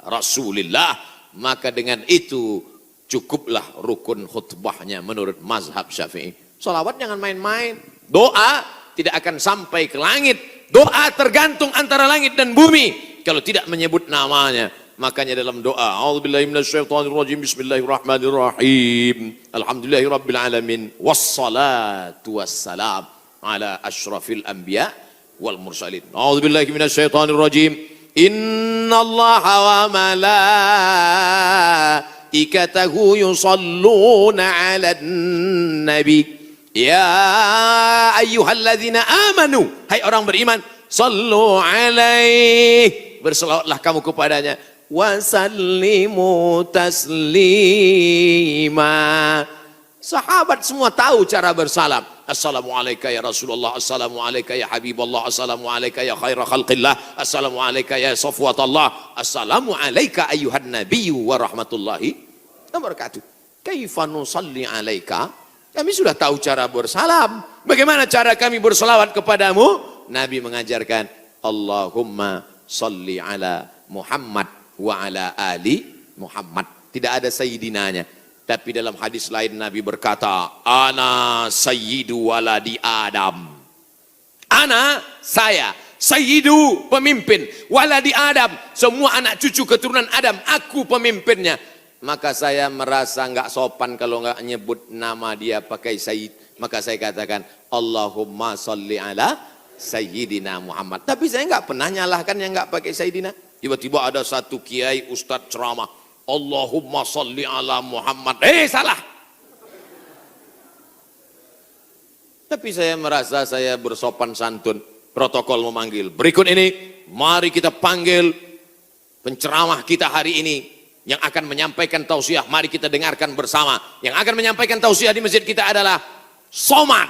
Rasulillah. Maka dengan itu cukuplah rukun khutbahnya menurut mazhab Syafi'i. Solawat jangan main-main. Doa tidak akan sampai ke langit. Doa tergantung antara langit dan bumi kalau tidak menyebut namanya. Makanya dalam doa, a'udzubillahi minasyaitonirrajim, bismillahirrahmanirrahim, alhamdulillahirabbil alamin, wassalatu wassalam ala asyrafil anbiya wal mursalin. A'udzubillahi minasyaitonirrajim, innallaha wa malaikatahu yusalluna 'alan nabi. Ya ayyuhalladzina amanu, hai orang beriman, sallu alaihi, berselawatlah kamu kepadanya, wasallimu taslima. Sahabat semua tahu cara bersalam. Assalamualaikum ya Rasulullah, assalamualaikum ya Habibullah, assalamualaikum ya khaira khalqillah, assalamualaikum ya safwatallah, assalamualaikum ayyuhan nabiyyu wa rahmatullahi wa barakatuh. Kaifa nusalli alaika? Kami sudah tahu cara bersalam. Bagaimana cara kami berselawat kepadamu? Nabi mengajarkan, Allahumma salli ala Muhammad wa ala ali Muhammad. Tidak ada sayyidinanya. Tapi dalam hadis lain Nabi berkata, ana sayyidu waladi Adam. Ana, saya, sayyidu, pemimpin, waladi Adam, semua anak cucu keturunan Adam, aku pemimpinnya. Maka saya merasa enggak sopan kalau enggak nyebut nama dia pakai sayyid. Maka saya katakan, Allahumma salli ala Sayyidina Muhammad. Tapi saya enggak pernah nyalahkan yang enggak pakai Sayyidina. Tiba-tiba ada satu kiai ustadz ceramah, Allahumma salli ala Muhammad. Salah. Tapi saya merasa saya bersopan santun. Protokol memanggil. Berikut ini, mari kita panggil penceramah kita hari ini yang akan menyampaikan tausiah. Mari kita dengarkan bersama. Yang akan menyampaikan tausiah di masjid kita adalah Somad.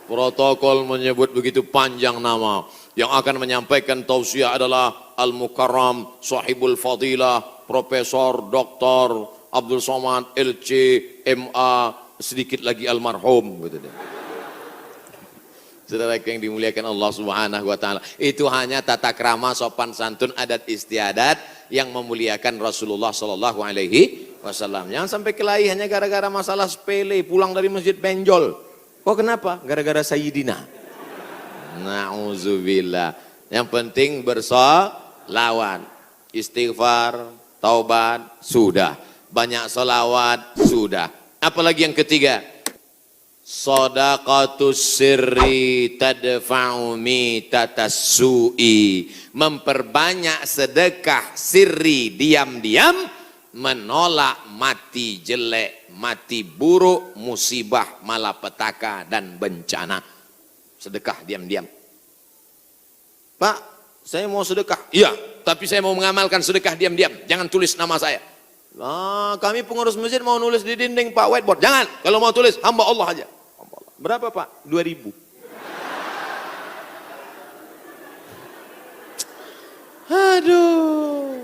Protokol menyebut begitu panjang nama. Yang akan menyampaikan tausiah adalah Al-Mukarram, Sahibul Fadilah, Profesor Dr. Abdul Somad, LC, MA, sedikit lagi almarhum. Gitu deh. Saudara yang dimuliakan Allah Subhanahu wa taala, itu hanya tata krama, sopan santun, adat istiadat yang memuliakan Rasulullah sallallahu alaihi wasallam. Jangan sampai kelahi hanya gara-gara masalah sepele, pulang dari masjid benjol. Kok kenapa? Gara-gara Sayyidina. Nauzubillah. Yang penting bersolawat, istighfar, taubat, sudah. Banyak solawat, sudah. Apalagi yang ketiga, shadaqatus sirri tadfa'u mitatas su'i. Memperbanyak sedekah sirri, diam-diam, menolak mati jelek, mati buruk, musibah, malapetaka dan bencana. Sedekah diam-diam. Pak, saya mau sedekah. Iya, tapi saya mau mengamalkan sedekah diam-diam. Jangan tulis nama saya. Kami pengurus masjid mau nulis di dinding Pak, whiteboard. Jangan, kalau mau tulis hamba Allah aja. Berapa Pak? 2.000. Aduh.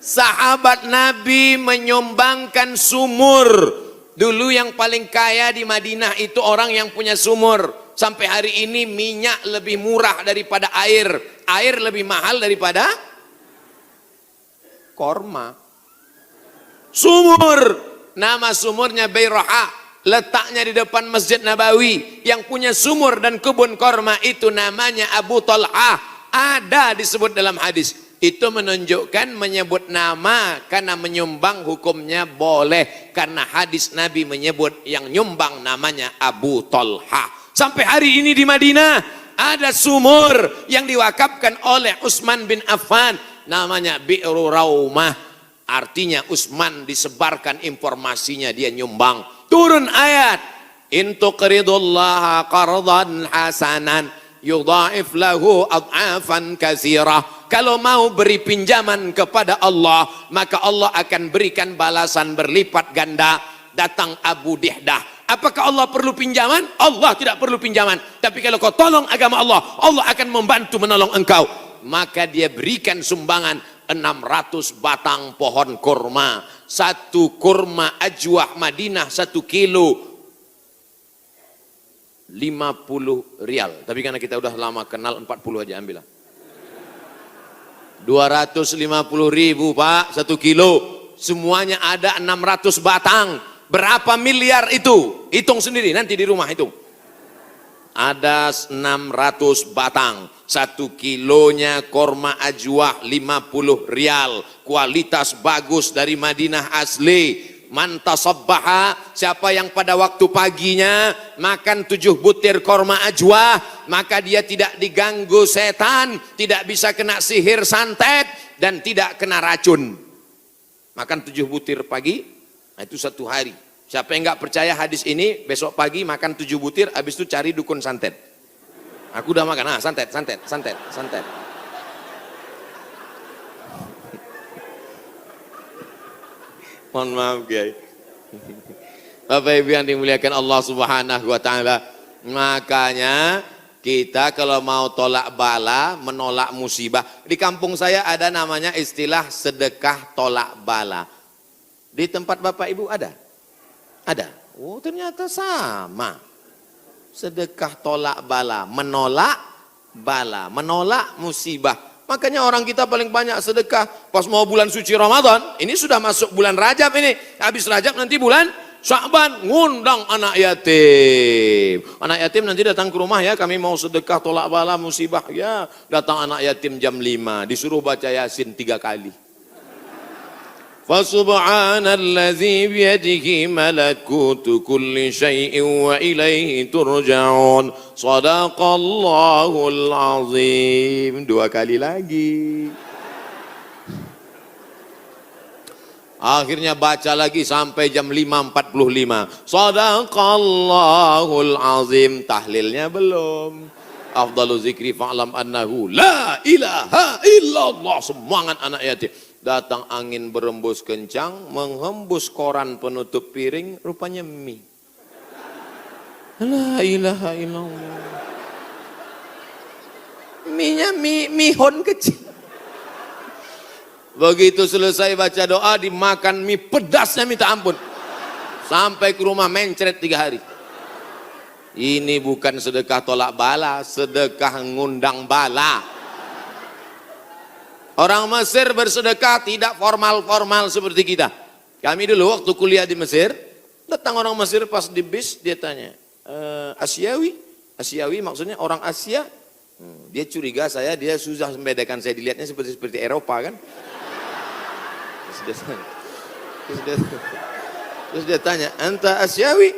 Sahabat Nabi menyumbangkan sumur. Dulu yang paling kaya di Madinah itu orang yang punya sumur. Sampai hari ini minyak lebih murah daripada air. Air lebih mahal daripada korma. Sumur. Nama sumurnya Bayraha, letaknya di depan Masjid Nabawi. Yang punya sumur dan kebun korma itu namanya Abu Talha. Ada disebut dalam hadis. Itu menunjukkan menyebut nama karena menyumbang hukumnya boleh. Karena hadis Nabi menyebut yang nyumbang namanya Abu Talha. Sampai hari ini di Madinah ada sumur yang diwakafkan oleh Utsman bin Affan. Namanya Bi'ru Raumah. Artinya Utsman disebarkan informasinya, dia nyumbang. Turun ayat, in tuqridullaha qardan hasanan yudha'if lahu ad'afan katsirah. Kalau mau beri pinjaman kepada Allah, maka Allah akan berikan balasan berlipat ganda. Datang Abu Dihdah. Apakah Allah perlu pinjaman? Allah tidak perlu pinjaman. Tapi kalau kau tolong agama Allah, Allah akan membantu menolong engkau. Maka dia berikan sumbangan 600 batang pohon kurma. Satu kurma ajwah Madinah 1 kilo 50 rial. Tapi karena kita udah lama kenal 40 aja ambillah. 250.000 Pak 1 kilo. Semuanya ada 600 batang. Berapa miliar itu? Hitung sendiri nanti di rumah hitung. Ada 600 batang. 1 kilonya korma ajwah 50 rial. Kualitas bagus dari Madinah asli. Man tasabbaha, siapa yang pada waktu paginya makan 7 butir korma ajwah, maka dia tidak diganggu setan, tidak bisa kena sihir santet, dan tidak kena racun. Makan 7 butir pagi, nah itu 1 hari. Siapa yang nggak percaya hadis ini, besok pagi makan 7 butir, habis itu cari dukun santet. Aku udah makan, santet. Mohon maaf Kiai. Bapak Ibu yang dimuliakan Allah Subhanahu wa taala, makanya kita kalau mau tolak bala, menolak musibah. Di kampung saya ada namanya istilah sedekah tolak bala. Di tempat Bapak Ibu ada? Ada. Oh, ternyata sama. Sedekah tolak bala, menolak bala, menolak musibah. Makanya orang kita paling banyak sedekah pas mau bulan suci Ramadan. Ini sudah masuk bulan Rajab ini. Habis Rajab nanti bulan Sya'ban, ngundang anak yatim. Anak yatim nanti datang ke rumah ya, kami mau sedekah tolak bala musibah. Ya, datang anak yatim jam 5, disuruh baca Yasin 3 kali. Fasubhanallazi biyadihi malakutu kulli syai'in wa ilaihi turja'un. Shadaqallahul azim. 2 kali lagi. Akhirnya baca lagi sampai jam 5.45. Shadaqallahul azim. Tahlilnya belum. Afdalu zikri fa'lam annahu la ilaha illallah. Semangat anak yatim. Datang angin berembus kencang, menghembus koran penutup piring, rupanya mie. La ilaha illallah. Mie-nya mihon kecil. Begitu selesai baca doa, dimakan mie pedasnya minta ampun. Sampai ke rumah mencret 3 hari. Ini bukan sedekah tolak bala, sedekah ngundang bala. Orang Mesir bersedekah tidak formal-formal seperti kita. Kami dulu waktu kuliah di Mesir, datang orang Mesir pas di bis, dia tanya, Asyawi? Asyawi maksudnya orang Asia? Dia curiga dia susah membedakan, saya dilihatnya seperti Eropa kan. Terus dia tanya, anta Asyawi?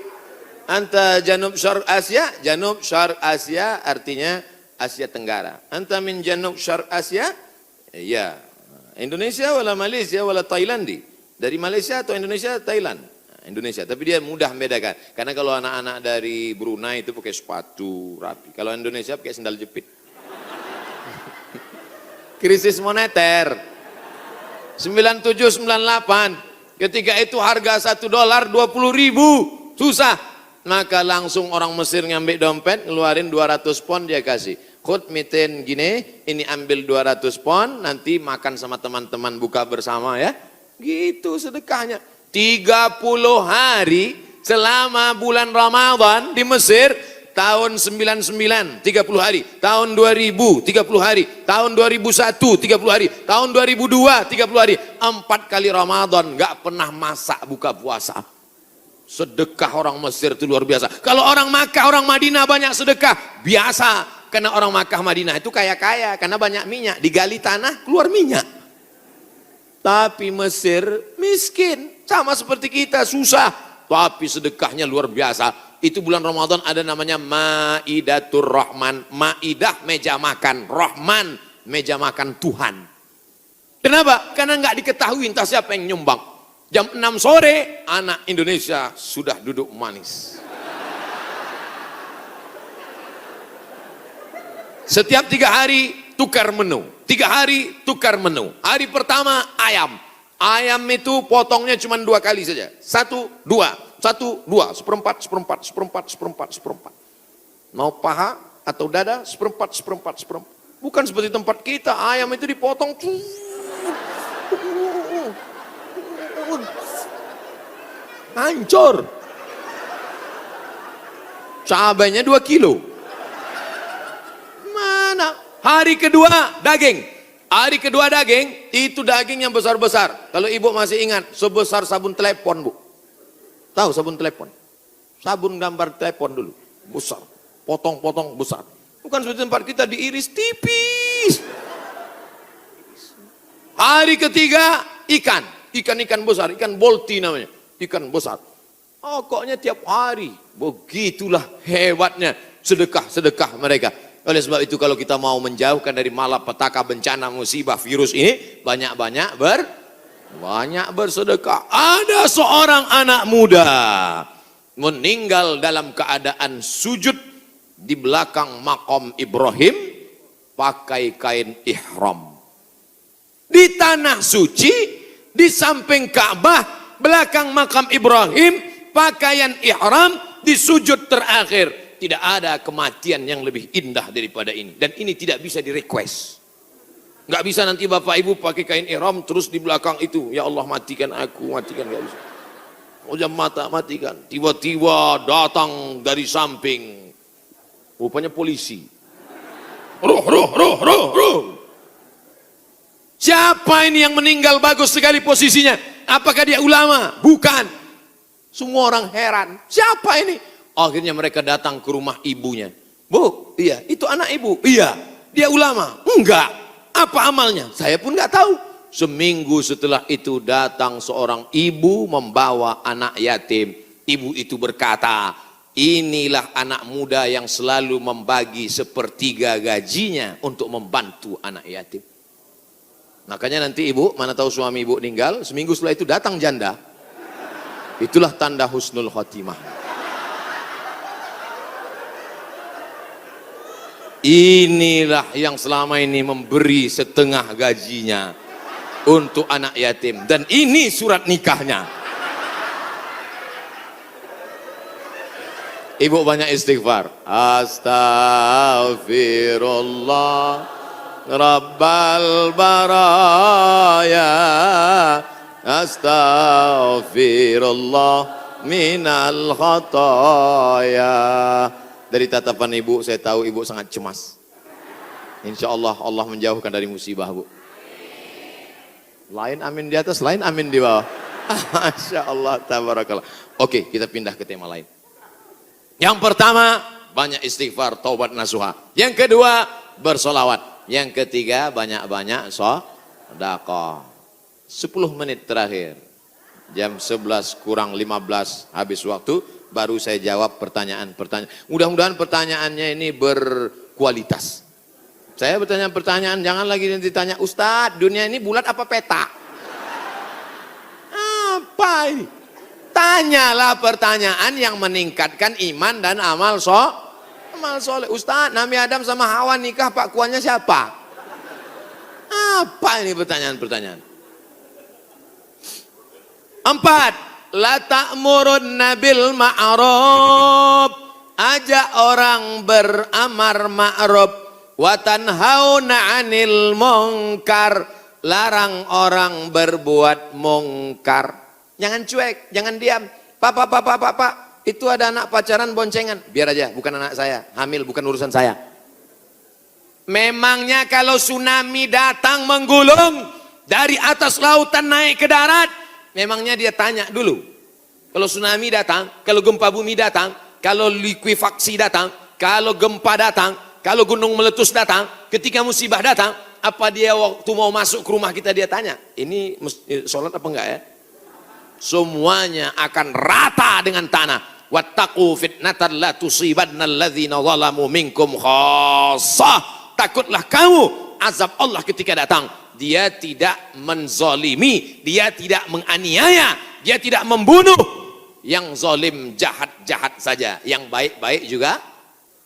Anta Janub Syarq Asia? Janub Syarq Asia artinya Asia Tenggara. Anta min Janub Syarq Asia? Ya, Indonesia wala Malaysia wala Thailandi. Dari Malaysia atau Indonesia, Thailand. Indonesia, tapi dia mudah membedakan. Karena kalau anak-anak dari Brunei itu pakai sepatu rapi. Kalau Indonesia pakai sandal jepit. Krisis moneter 97-98. Ketika itu harga $1 20.000. Susah. Maka langsung orang Mesir ngambil dompet, ngeluarin 200 pon dia kasih. Khud miten gini, ini ambil 200 pon, nanti makan sama teman-teman buka bersama ya. Gitu sedekahnya. 30 hari selama bulan Ramadan di Mesir, tahun 99 30 hari, tahun 2000 30 hari, tahun 2001 30 hari, tahun 2002 30 hari, 4 kali Ramadan nggak pernah masak buka puasa. Sedekah orang Mesir itu luar biasa. Kalau orang Makkah, orang Madinah banyak sedekah biasa, karena orang Makkah Madinah itu kaya-kaya karena banyak minyak, digali tanah keluar minyak. Tapi Mesir miskin, sama seperti kita, susah, tapi sedekahnya luar biasa. Itu bulan Ramadan ada namanya Maidatur Rahman. Maidah meja makan, Rahman meja makan Tuhan. Kenapa? Karena nggak diketahui entah siapa yang nyumbang. Jam 6 sore anak Indonesia sudah duduk manis. Setiap 3 hari tukar menu, 3 hari tukar menu. Hari pertama ayam. Ayam itu potongnya cuma 2 kali saja. 1, 2, 1, 2, seperempat, seperempat, seperempat, seperempat, seperempat. Mau paha atau dada, seperempat, seperempat, seperempat. Bukan seperti tempat kita, ayam itu dipotong. Hancur. Cabainya 2 kilo. Mana? Hari kedua daging. Hari kedua daging, itu daging yang besar-besar. Kalau ibu masih ingat, sebesar sabun telepon, Bu. Tahu sabun telepon? Sabun gambar telepon dulu. Besar. Potong-potong besar. Bukan seperti tempat kita diiris tipis. Hari ketiga, ikan. Ikan-ikan besar, ikan bolti namanya. Ikan besar. Pokoknya tiap hari. Begitulah hebatnya sedekah-sedekah mereka. Oleh sebab itu kalau kita mau menjauhkan dari malapetaka, bencana, musibah, virus ini, banyak-banyak bersedekah. Ada seorang anak muda meninggal dalam keadaan sujud di belakang makam Ibrahim pakai kain ihram. Di tanah suci, di samping Ka'bah, belakang makam Ibrahim, pakaian ihram di sujud terakhir. Tidak ada kematian yang lebih indah daripada ini. Dan ini tidak bisa di-request. Nggak bisa nanti bapak ibu pakai kain ihram terus di belakang itu, ya Allah matikan aku, matikan, nggak bisa. Ujam mata matikan. Tiba-tiba datang dari samping, rupanya polisi. Ruh. Siapa ini yang meninggal bagus sekali posisinya? Apakah dia ulama? Bukan. Semua orang heran. Siapa ini? Akhirnya mereka datang ke rumah ibunya. Bu, iya, itu anak ibu. Iya, dia ulama. Enggak. Apa amalnya? Saya pun enggak tahu. Seminggu setelah itu datang seorang ibu membawa anak yatim. Ibu itu berkata, inilah anak muda yang selalu membagi sepertiga gajinya untuk membantu anak yatim. Makanya nanti ibu, mana tahu suami ibu meninggal, seminggu setelah itu datang janda. Itulah tanda husnul khotimah. Inilah yang selama ini memberi setengah gajinya untuk anak yatim. Dan ini surat nikahnya. Ibu banyak istighfar. Astaghfirullah Rabbal baraya. Astaghfirullah minal khataya. Dari tatapan ibu saya tahu ibu sangat cemas. Insya Allah Allah menjauhkan dari musibah, Bu. Lain amin di atas, lain amin di bawah. Masya Allah, tabarakallah. Oke, kita pindah ke tema lain. Yang pertama, banyak istighfar, taubat nasuha. Yang kedua, bersolawat. Yang ketiga, banyak-banyak sedekah. 10 menit terakhir. Jam 11 kurang 15 habis waktu. Baru saya jawab pertanyaan-pertanyaan. Mudah-mudahan pertanyaannya ini berkualitas. Saya bertanya pertanyaan, jangan lagi nanti tanya, Ustadz, dunia ini bulat apa peta? Apa ini? Tanyalah pertanyaan yang meningkatkan iman dan amal soleh. Ustadz, Nabi Adam sama Hawa nikah, pak kuannya siapa? Apa ini pertanyaan-pertanyaan? 4. La ta'murunna bil ma'ruf, ajak orang beramar ma'ruf, wa tanhauna 'anil munkar, larang orang berbuat mungkar. Jangan cuek, jangan diam. Pak, itu ada anak pacaran boncengan, biar aja, bukan anak saya, hamil bukan urusan saya. Memangnya kalau tsunami datang menggulung dari atas lautan naik ke darat, memangnya dia tanya dulu. Kalau tsunami datang, kalau gempa bumi datang, kalau likuifaksi datang, kalau gempa datang, kalau gunung meletus datang, ketika musibah datang, apa dia waktu mau masuk ke rumah kita dia tanya, ini sholat apa enggak ya? Semuanya akan rata dengan tanah. Wattaqu fitnatan la tusibanna alladzina zalamu minkum khassah. Takutlah kamu azab Allah ketika datang. Dia tidak menzalimi, dia tidak menganiaya, dia tidak membunuh. Yang zalim jahat-jahat saja, yang baik-baik juga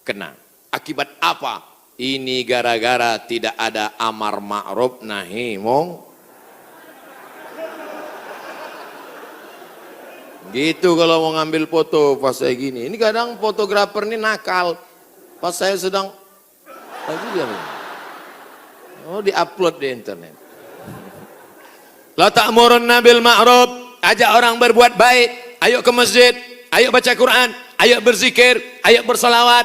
kena. Akibat apa? Ini gara-gara tidak ada amar ma'ruf nahi mungkar. Gitu kalau mau ngambil foto pas saya gini. Ini kadang fotografer ini nakal. Pas saya sedang lagi dia di-upload di internet. La ta'murunna bil ma'ruf, ajak orang berbuat baik. Ayo ke masjid, ayo baca Quran, ayo berzikir, ayo bersolawat.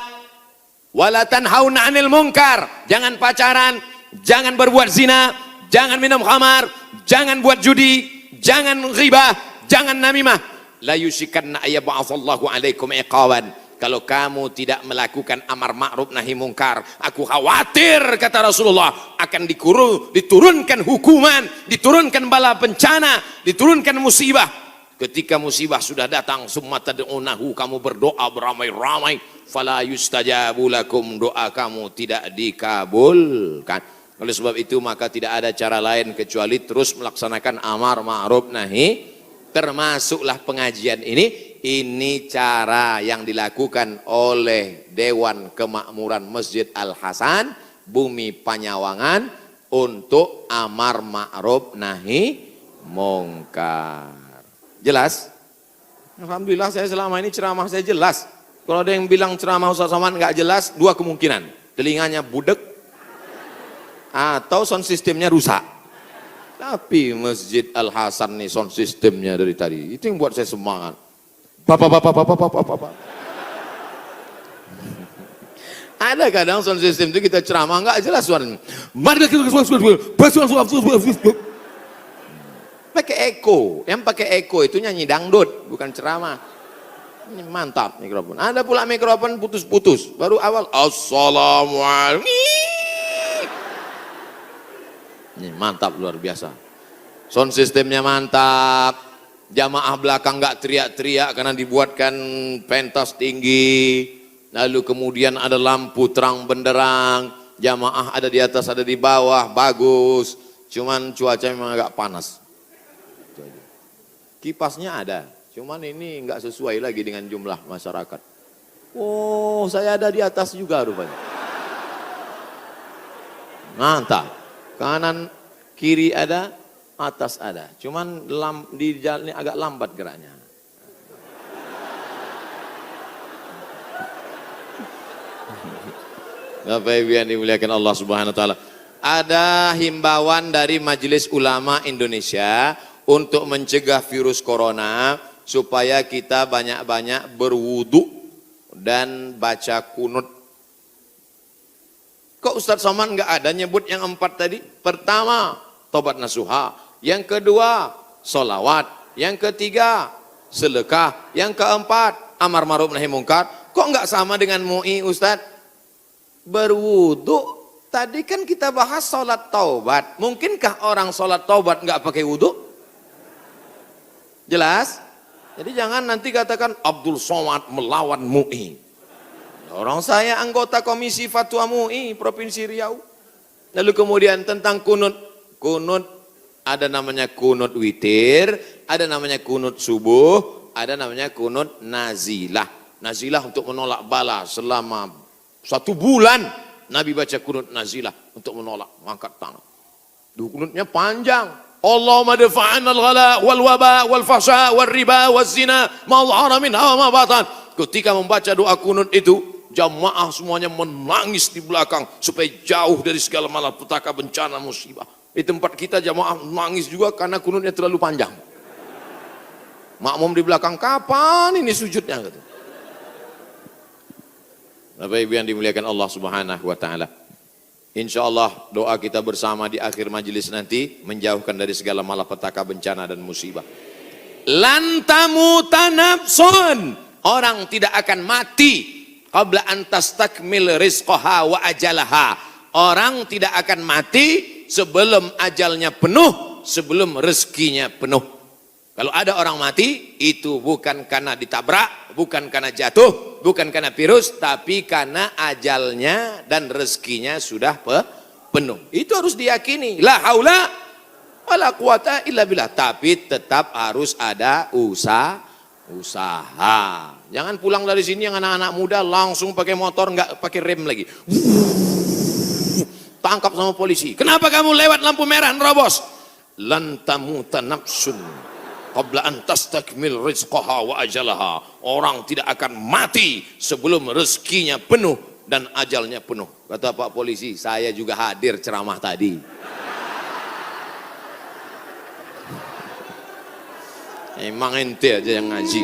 Wala tanhauna 'anil munkar, jangan pacaran, jangan berbuat zina, jangan minum khamar, jangan buat judi, jangan ghibah, jangan namimah. La yusikanna ayyab'atsallahu 'alaikum iqaban. Kalau kamu tidak melakukan amar ma'ruf nahi mungkar, aku khawatir kata Rasulullah akan diturunkan hukuman, diturunkan bala bencana, diturunkan musibah. Ketika musibah sudah datang, summa tad'unahu, kamu berdoa beramai-ramai, fala yustajabu lakum, doa kamu tidak dikabulkan. Oleh sebab itu maka tidak ada cara lain kecuali terus melaksanakan amar ma'ruf nahi. Termasuklah pengajian ini cara yang dilakukan oleh Dewan Kemakmuran Masjid Al-Hasan Bumi Panyawangan untuk amar ma'ruf nahi mungkar. Jelas? Alhamdulillah saya selama ini ceramah saya jelas. Kalau ada yang bilang ceramah Ustaz Somad nggak jelas, dua kemungkinan. Telinganya budek atau sound systemnya rusak. Tapi Masjid Al-Hasan nih sound systemnya dari tadi, itu yang buat saya semangat. Bapak. Ada kadang sound system itu kita ceramah nggak jelas suaranya. Pakai echo, yang pakai echo itu nyanyi dangdut, bukan ceramah. Ini mantap mikrofon. Ada pula mikrofon putus-putus. Baru awal assalamualaikum. Ini mantap luar biasa. Sound sistemnya mantap. Jamaah belakang nggak teriak-teriak karena dibuatkan pentas tinggi. Lalu kemudian ada lampu terang benderang. Jamaah ada di atas, ada di bawah, bagus. Cuman cuaca memang agak panas. Kipasnya ada, cuman ini nggak sesuai lagi dengan jumlah masyarakat. Oh, saya ada di atas juga rupanya. Mantap. Kanan kiri ada, atas ada. Cuman di jalan ini agak lambat geraknya. Bapak Ibu yang dimuliakan Allah Subhanahu wa taala. Ada himbauan dari Majelis Ulama Indonesia untuk mencegah virus corona supaya kita banyak-banyak berwudu dan baca kunut. Kok Ustadz Somad nggak ada nyebut yang 4 tadi? Pertama, tobat nasuha. Yang kedua, solawat. Yang ketiga, sedekah. Yang keempat, amar ma'ruf nahi mungkar. Kok nggak sama dengan MUI Ustadz? Berwudu. Tadi kan kita bahas sholat taubat. Mungkinkah orang sholat taubat nggak pakai wudu? Jelas? Jadi jangan nanti katakan Abdul Somad melawan MUI. Orang saya anggota Komisi Fatwa MUI Provinsi Riau. Lalu kemudian tentang kunut. Kunut ada namanya kunut witir, ada namanya kunut subuh, ada namanya kunut nazilah. Nazilah untuk menolak bala selama 1 bulan. Nabi baca kunut nazilah untuk menolak, angkat tangan. Kunutnya panjang. Allahumma dafa'an al-ghala wal waba wal fahsya wal riba wal zina ma dhahara minha wa ma batan. Ketika membaca doa kunut itu, jamaah semuanya menangis di belakang supaya jauh dari segala malapetaka, bencana, musibah. Di tempat kita jamaah menangis juga karena kunutnya terlalu panjang. Makmum di belakang, kapan ini sujudnya? Gitu. Bapak Ibu yang dimuliakan Allah Subhanahu wa taala. Insyaallah doa kita bersama di akhir majelis nanti menjauhkan dari segala malapetaka, bencana dan musibah. Lan tamuta nafsun, orang tidak akan mati qabla an tastakmil rizqaha wa ajalaha. Orang tidak akan mati sebelum ajalnya penuh, sebelum rezekinya penuh. Kalau ada orang mati, itu bukan karena ditabrak, bukan karena jatuh, bukan karena virus, tapi karena ajalnya dan rezekinya sudah penuh. Itu harus diyakini. La haula wala quwata illa billah. Tapi tetap harus ada usaha. Jangan pulang dari sini yang anak-anak muda langsung pakai motor, nggak pakai rem lagi. Tangkap sama polisi. Kenapa kamu lewat lampu merah nerobos? Lan tamuta nafsun qabla an tastakmil rizqaha wa ajalaha. Orang tidak akan mati sebelum rezekinya penuh dan ajalnya penuh. Kata Pak Polisi, saya juga hadir ceramah tadi. Emang ente aja yang ngaji.